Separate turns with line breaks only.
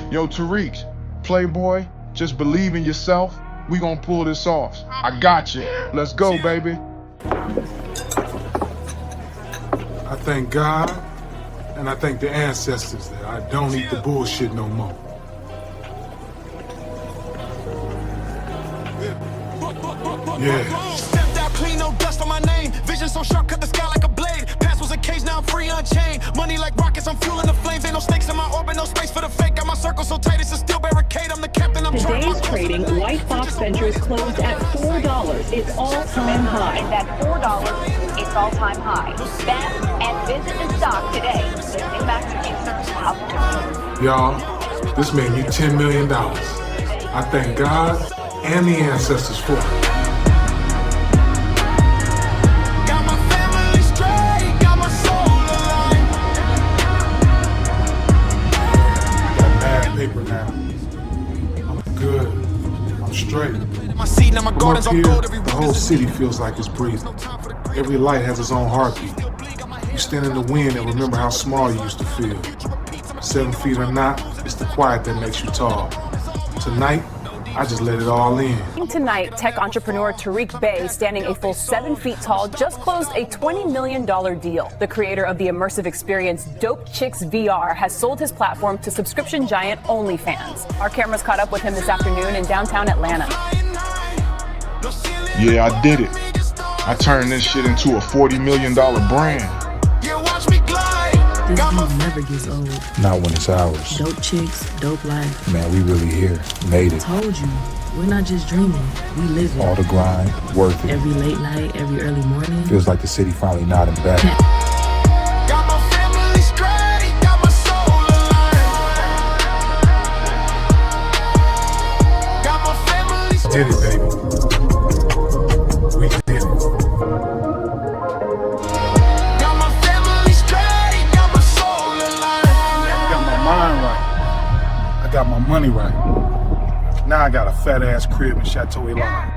Yo, Tariq, Playboy, just believe in yourself. We gonna pull this off. I got you. Let's go, baby.
I thank God, and I thank the ancestors that I don't eat the bullshit no more. Yeah.
Stepped out clean, no dust on my name. Vision so sharp, cut the sky like a blade. Past was a cage, now I'm free, unchained. Money like rockets, I'm fueling the flames. Ain't no stakes in my orbit, no space for the fake. Got my circle so tight, it's a steel barricade. I'm the captain, I'm
Today's trading, White Fox Ventures closed at $4. It's all-time high.
Is at $4. It's all-time high. Bet and visit the stock today. Listening back to Inserts Hub.
Y'all, this made me $10 million. I thank God and the ancestors for it.
Got my family straight, got my soul aligned.
Got bad paper now. I'm good. I'm straight.
My seed, now my
From
gardens
up
on
here,
gold. Every
the whole city feels like it's breathing. Every light has its own heartbeat. You stand in the wind and remember how small you used to feel. 7 feet or not, it's the quiet that makes you tall. Tonight, I just let it all in.
Tonight, tech entrepreneur Tariq Bey, standing a full 7 feet tall, just closed a $20 million deal. The creator of the immersive experience Dope Chicks VR has sold his platform to subscription giant OnlyFans. Our cameras caught up with him this afternoon in downtown Atlanta.
Yeah, I did it. I turned this shit into a $40 million brand.
This beat never gets old.
Not when it's ours.
Dope chicks, dope life.
Man, we really here. Made it.
Told you, we're not just dreaming, we live it.
All the grind, worth it.
Every late night, every early morning.
Feels like the city finally nodding back.
Got my family straight, got my soul aligned. Got my family straight.
Did it, baby. We did it. I got my money right. Now I got a fat ass crib in Chateau Elan.